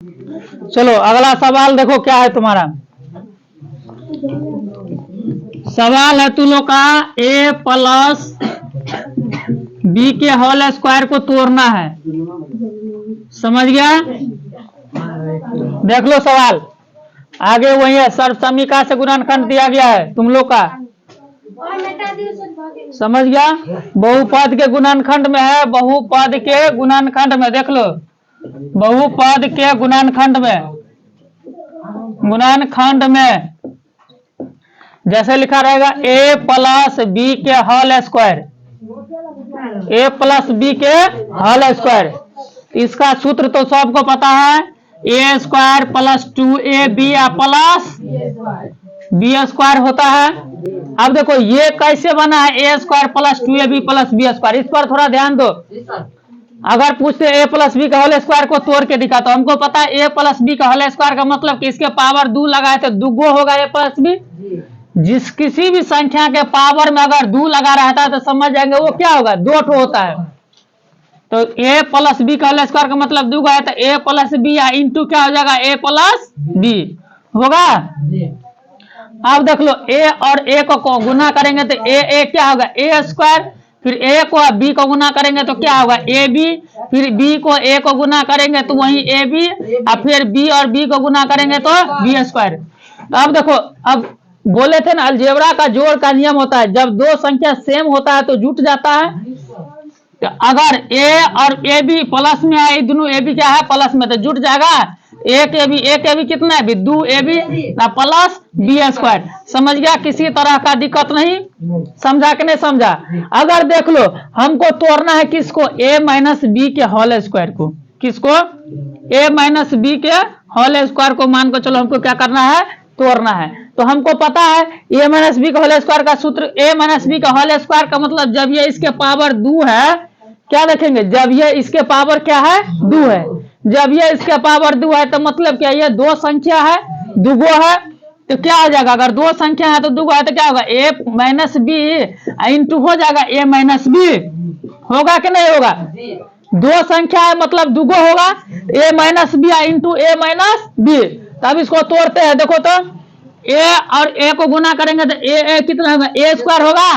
चलो अगला सवाल देखो क्या है तुम्हारा। सवाल है तुम लोग का a प्लस बी के होल स्क्वायर को तोड़ना है। समझ गया? देख लो सवाल आगे वही है, सर्व समीका से गुणनखंड दिया गया है तुम लोग का। समझ गया? बहुपद के गुणनखंड में है, बहुपद के गुणनखंड में देख लो, बहुपद के गुणनखंड में जैसे लिखा रहेगा a प्लस बी के whole square, a plus B के होल स्क्वायर। इसका सूत्र तो सबको पता है, a square plus 2ab plus B square होता है। अब देखो ये कैसे बना है, a square plus 2ab plus B square. इस पर थोड़ा ध्यान दो। अगर पूछते a प्लस बी का होल स्क्वायर को तोड़ के दिखा तो हमको पता है a प्लस बी का होल स्क्वायर का मतलब कि इसके पावर 2 लगाए तो दुगो होगा a प्लस बी। जिस किसी भी संख्या के पावर में अगर 2 लगा रहता है तो समझ जाएंगे वो क्या होगा, 2 ठो होता है। तो a प्लस बी का होल स्क्वायर का मतलब 2 है, तो a प्लस बी या इंटू क्या हो जाएगा, a प्लस बी होगा। अब देख लो a और a को गुना करेंगे तो a क्या होगा, a स्क्वायर, फिर a को b को गुना करेंगे तो क्या होगा, ab, फिर b को a को गुना करेंगे तो वही ab, और फिर b और b को गुना करेंगे तो b स्क्वायर। तो अब देखो, अब बोले थे ना अलजेब्रा का जोड़ का नियम होता है, जब दो संख्या सेम होता है तो जुट जाता है। तो अगर a और ab प्लस में है, दोनों ab क्या है, प्लस में, तो जुट जाएगा। एक ab कितना है, 2ab प्लस बी स्क्वायर। समझ गया? किसी तरह का दिक्कत नहीं, समझा कि नहीं समझा? अगर देख लो हमको तोड़ना है किसको, a माइनस बी के होल स्क्वायर को, किसको, a माइनस बी के होल स्क्वायर को मान को चलो हमको क्या करना है, तोड़ना है। तो हमको पता है a माइनस बी का होल स्क्वायर का सूत्र, a माइनस बी का होल स्क्वायर का मतलब जब ये इसके पावर 2 है, क्या देखेंगे, जब ये इसके पावर क्या है, 2 है। जब ये इसके पावर 2 है तो मतलब क्या, ये दो संख्या है, दुगो है, तो क्या हो जाएगा, अगर दो संख्या है तो दुगो है तो क्या होगा, a माइनस बी इंटू हो जाएगा a माइनस बी। होगा कि नहीं होगा? दो संख्या है मतलब दुगो होगा, a minus B into a minus B. तब इसको तोड़ते हैं, देखो तो a और a को गुना करेंगे तो a कितना होगा, a स्क्वायर होगा,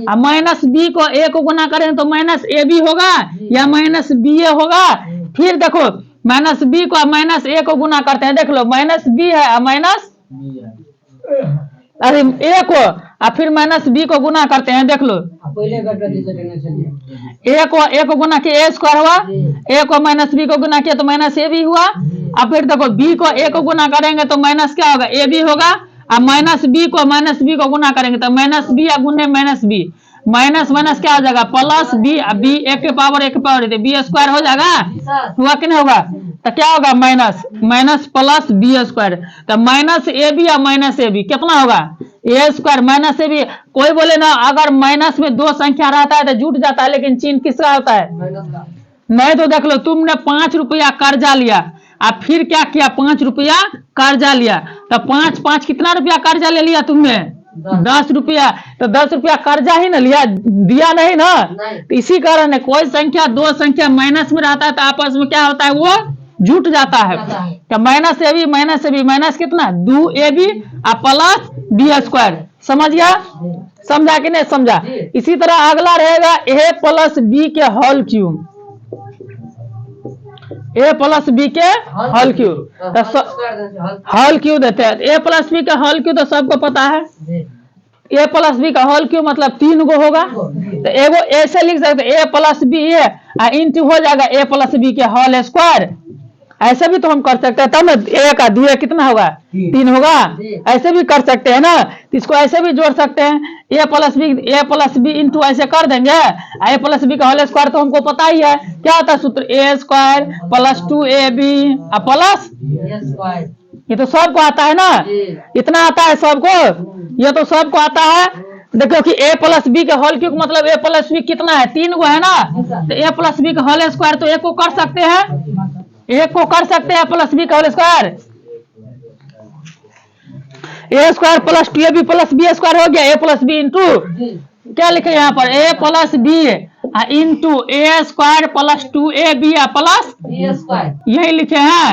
और माइनस b को a को गुना करेंगे तो माइनस ab होगा या माइनस ba होगा। फिर देखो माइनस b को माइनस a को गुना करते हैं, देख लो माइनस b है और माइनस अरे a को, और फिर माइनस b को गुना करते हैं, देख लो a को गुना किया a स्क्वायर हुआ, a को माइनस b को गुना किया तो माइनस ab हुआ। और फिर देखो b को a को गुना करेंगे तो माइनस क्या होगा, ab होगा, और माइनस b को गुना करेंगे तो माइनस b या गुने माइनस b, माइनस माइनस क्या हो जाएगा, प्लस b, b एक के पावर बी स्क्वायर हो जाएगा। हुआ कि नहीं होगा? तो क्या होगा, minus minus plus B square. तो माइनस ए बी या माइनस ए बी कितना होगा, A square minus A B. कोई बोले ना अगर माइनस में दो संख्या रहता है तो जुट जाता है, लेकिन चिन्ह किसका होता है, नहीं। तो देख लो तुमने 5 रुपया कर्जा लिया और फिर क्या किया, 5 रुपया कर्जा लिया, तो 5 कितना रुपया कर्जा ले लिया तुमने, 10 रुपया। तो 10 रुपया कर्जा ही ना लिया, दिया नहीं ना। तो इसी कारण है कोई संख्या दो संख्या माइनस में रहता है तो आपस में क्या होता है, वो जुट जाता है। तो माइनस ए बी माइनस कितना, 2ab प्लस बी स्क्वायर। समझ गया? समझा कि नहीं समझा? इसी तरह अगला रहेगा a प्लस बी के whole cube, a plus B के होल क्यूब। तो होल क्यूब देते हैं, a प्लस बी का होल क्यूब तो सबको पता है, a प्लस बी का होल क्यूब मतलब 3 गो होगा। तो एगो ऐसे लिख सकते a प्लस बी इंटू हो जाएगा a प्लस बी के होल स्क्वायर। ऐसे भी तो हम कर सकते हैं, तब ना a का 2 कितना होगा, 3 होगा। ऐसे भी कर सकते हैं ना, इसको ऐसे भी जोड़ सकते हैं, a प्लस बी इंटू ऐसे कर देंगे, a प्लस बी का होल स्क्वायर तो हमको पता ही है क्या होता है सूत्र, a square plus 2ab plus, ये तो सबको आता है ना, इतना आता है सबको, ये तो सबको आता है। देखो कि a प्लस बी का होल क्यूब मतलब a प्लस बी कितना है, 3 गो है ना। तो a प्लस बी का होल स्क्वायर तो एक को कर सकते हैं, एक को कर सकते हैं प्लस बी का whole square, a square plus 2ab plus B square हो गया, a प्लस बी इंटू क्या लिखे यहाँ पर, a plus B into a square plus 2ab plus B square, यही लिखे हैं।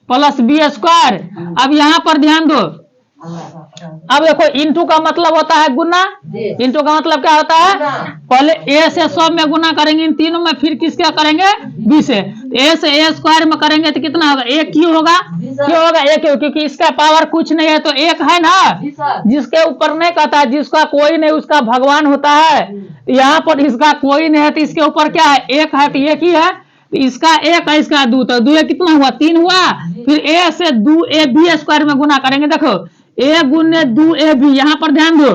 Plus B square. अब यहाँ पर ध्यान दो, अब देखो इंटू का मतलब होता है गुना, इंटू का मतलब क्या होता है, पहले ए से 100 में गुना करेंगे इन तीनों में, फिर किसके करेंगे, बी से। ए से ए स्क्वायर में करेंगे तो कितना होगा, ए क्यू होगा, क्यों होगा ए क्यू, क्योंकि इसका पावर कुछ नहीं है तो एक है ना, जिसके ऊपर नहीं कहता, जिसका कोई नहीं उसका भगवान होता है। यहाँ पर इसका कोई नहीं है तो इसके ऊपर क्या है, एक है तो एक ही है, इसका एक है इसका दो, तो दो कितना हुआ, 3 हुआ। फिर ए से 2 बी स्क्वायर में गुना करेंगे, देखो ए गुने 2 बी, यहाँ पर ध्यान दो,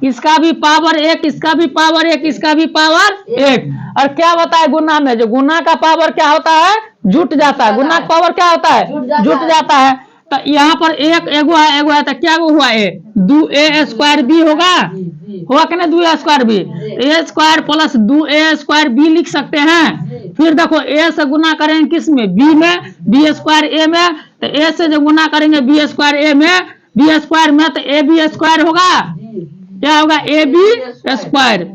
इसका भी पावर 1, इसका भी पावर 1, इसका भी पावर 1। और क्या होता है गुना में, जो गुना का पावर क्या होता है, जुट जाता है, गुना का पावर क्या होता है, जुट जाता है। तो यहाँ पर एक एगो है तो क्या हुआ, ए 2a स्क्वायर बी होगा कि ना, 2a square B, A square plus 2a square B लिख सकते हैं। फिर देखो ए से गुना करेंगे किस में, बी में, बी स्क्वायर ए में, तो ए से जो गुना करेंगे बी स्क्वायर ए में, बी स्क्वायर में, तो ए बी स्क्वायर होगा, क्या होगा, ए बी स्क्वायर।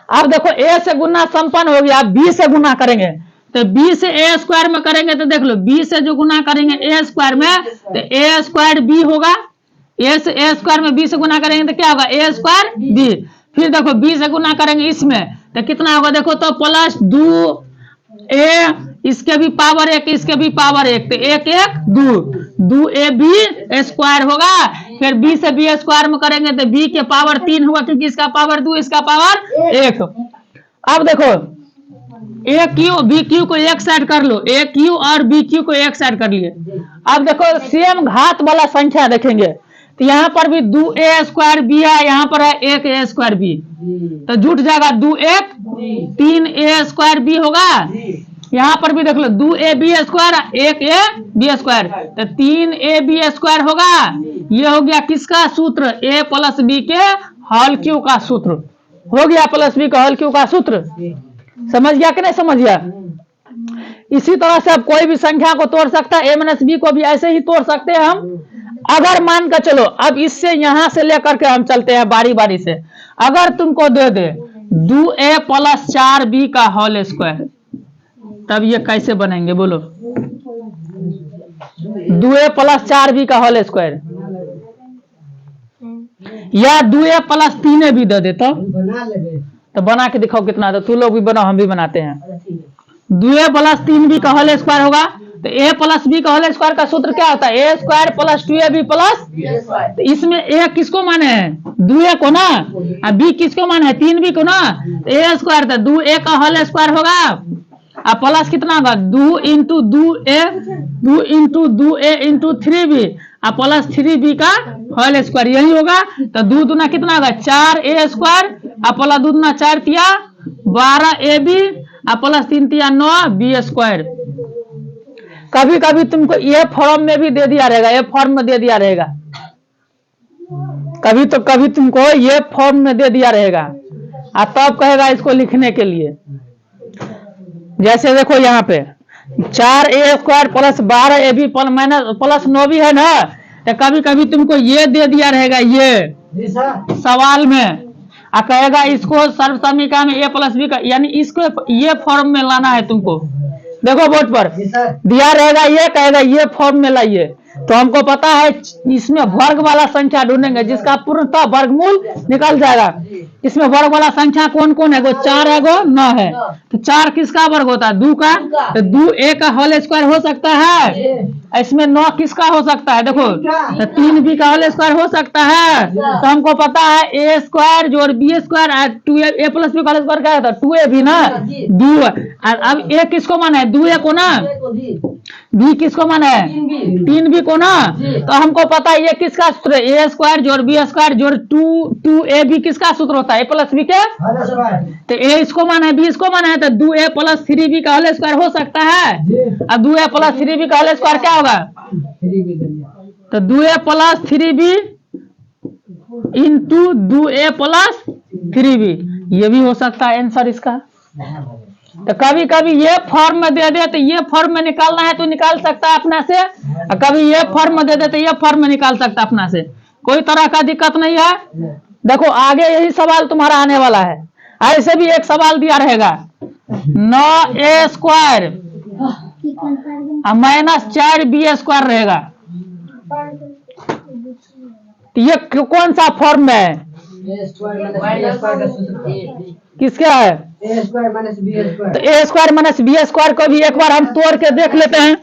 अब देखो ए से गुना संपन्न हो गया, बी से गुना करेंगे तो बी से ए स्क्वायर में करेंगे तो देख लो बी से जो गुना करेंगे ए स्क्वायर में तो ए स्क्वायर बी होगा, ए से ए स्क्वायर में बी से गुना करेंगे तो क्या होगा, ए स्क्वायर बी। फिर देखो बी से गुना करेंगे इसमें तो कितना होगा, देखो तो प्लस 2a, इसके भी पावर 1, इसके भी पावर 1, तो 1 1 2a बी स्क्वायर होगा। फिर बी से बी स्क्वायर में करेंगे तो बी के पावर 3 होगा, क्योंकि इसका पावर 2, इसका पावर 1। अब देखो ए क्यू बी क्यू को एक साइड कर लो, ए क्यू और बी क्यू को एक साइड कर लिए। अब देखो सेम घात वाला संख्या देखेंगे तो यहाँ पर भी 2a स्क्वायर बी है, यहाँ पर है 1a स्क्वायर बी, तो जुट जाएगा 2 1 3a स्क्वायर बी होगा। यहाँ पर भी देख लो 2a B square 1a B square, तो 3a बी स्क्वायर होगा। ये हो गया किसका सूत्र, a प्लस बी के होल क्यू का सूत्र हो गया, प्लस बी का होल क्यू का सूत्र। समझ गया कि नहीं समझ गया। इसी तरह से अब कोई भी संख्या को तोड़ सकता है, a माइनस बी को भी ऐसे ही तोड़ सकते हैं हम। अगर मान कर चलो, अब इससे यहां से लेकर के हम चलते हैं बारी बारी से। अगर तुमको दे दे 2a प्लस 4b का होल स्क्वायर, तब ये कैसे बनेंगे बोलो, 2a प्लस 4b का होल स्क्वायर, या 2a प्लस 3ab दे दे तो बना के दिखाओ कितना, तो तू लोग भी बनाओ हम भी बनाते हैं। 2a प्लस 3b का होल स्क्वायर होगा, तो a प्लस b का होल स्क्वायर का सूत्र क्या होता है, a square plus 2ab plus, तो इसमें a किसको माने है, 2a को ना, और b किसको माने है, 3b को ना, तो a स्क्वायर तो 2a का होल स्क्वायर होगा, और प्लस कितना होगा 2 इंटू 2a इंटू 3b, और प्लस 3b का होल स्क्वायर, यही होगा। तो 2 दूना कितना होगा 4a स्क्वायर, और प्लस 2 दूना 4 तिया 12ab, और प्लस 3 तिया 9b स्क्वायर। कभी कभी तुमको ये फॉर्म में भी दे दिया रहेगा, ये फॉर्म में दे दिया रहेगा, कभी तो कभी तुमको ये फॉर्म में दे दिया रहेगा, और तब कहेगा इसको लिखने के लिए। जैसे देखो यहाँ पे 4a square plus 12ab minus plus 9b है ना, तो कभी कभी तुमको ये दे दिया रहेगा ये सवाल में, और कहेगा इसको सर्व समीकरण में a प्लस बी का, यानी इसको ये फॉर्म में लाना है तुमको। देखो बोर्ड पर दिया रहेगा, ये कहेगा ये फॉर्म में लाइए, तो हमको पता है इसमें वर्ग वाला संख्या ढूंढेंगे जिसका पूर्णतः वर्गमूल निकल जाएगा। इसमें वर्ग वाला संख्या कौन कौन है, 4 है 9 है, तो 4 किसका वर्ग होता है, 2 का, तो 2a का होल स्क्वायर हो सकता है। इसमें 9 किसका हो सकता है, देखो तो 3b का होल स्क्वायर हो सकता है। तो हमको पता है a स्क्वायर जोड़ b square, 2a plus b का होल स्क्वायर क्या होता है 2ab ना, 2। अब a किसको माना है, 2a को ना, b किसको माना है 3b को ना, तो हमको पता है ये किसका सूत्र है, a स्क्वायर जोड़ b स्क्वायर जोड़ 2ab किसका सूत्र होता है, a प्लस b के, तो a इसको माना है b इसको माना है, तो 2a प्लस 3b का होल स्क्वायर हो सकता है। अब 2a प्लस 3b का होल स्क्वायर क्या होगा, तो 2a plus 3b into 2a plus 3b, ये भी हो सकता है आंसर इसका। तो कभी कभी ये फॉर्म में दे दे तो ये फॉर्म में निकालना है तो निकाल सकता है अपना से, और कभी ये फॉर्म में दे दे तो ये फॉर्म में निकाल सकता है अपना से, कोई तरह का दिक्कत नहीं है। देखो आगे यही सवाल तुम्हारा आने वाला है, ऐसे भी एक सवाल दिया रहेगा 9a स्क्वायर माइनस 4b² रहेगा। ये कौन सा फॉर्म में है? किसका है? तो a² - b² को भी एक बार हम तोड़ के देख लेते हैं।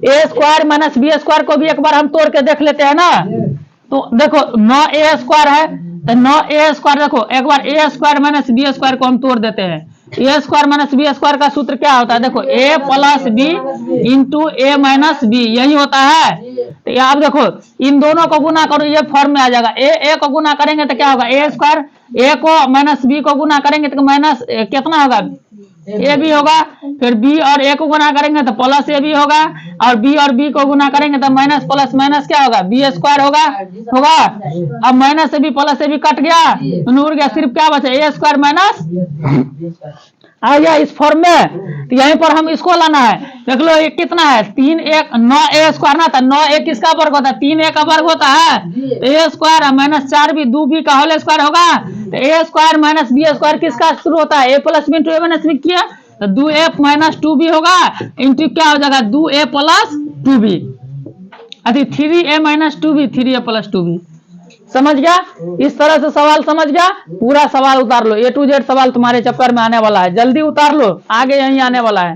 a² - b² को भी एक बार हम तोड़ के देख लेते हैं ना। तो देखो 9a² है, तो 9a² देखो एक बार a² - b² को हम तोड़ देते हैं। a² - b² का सूत्र क्या होता है? देखो a + b into a - b, यही होता है। तो आप देखो इन दोनों को गुना करो, ये फॉर्म में आ जाएगा। a को गुना करेंगे तो क्या होगा? a को माइनस b को गुना करेंगे तो माइनस कितना होगा? a भी होगा। फिर b और a को गुना करेंगे तो प्लस a भी होगा, और b और b को गुना करेंगे तो माइनस प्लस माइनस क्या होगा? b² होगा। अब minus a b plus a b cut गया, उड़ गया, सिर्फ क्या बचा? a² माइनस आ गया इस फॉर्म में। तो यहीं पर हम इसको लाना है। देख लो ये कितना है? 9a² ना, था 9a किसका वर्ग होता है? 3a का वर्ग होता है। a² माइनस 4b 2b का होल स्क्वायर होगा। तो a² - b² किसका शुरू होता है? a + b into a - b किया तो 2a - 2b होगा, इंटू क्या हो जाएगा? 2a + 2b, 3a - 2b 3a + 2b। समझ गया? इस तरह से सवाल समझ गया? पूरा सवाल उतार लो, A to Z सवाल तुम्हारे चक्कर में आने वाला है, जल्दी उतार लो, आगे यही आने वाला है।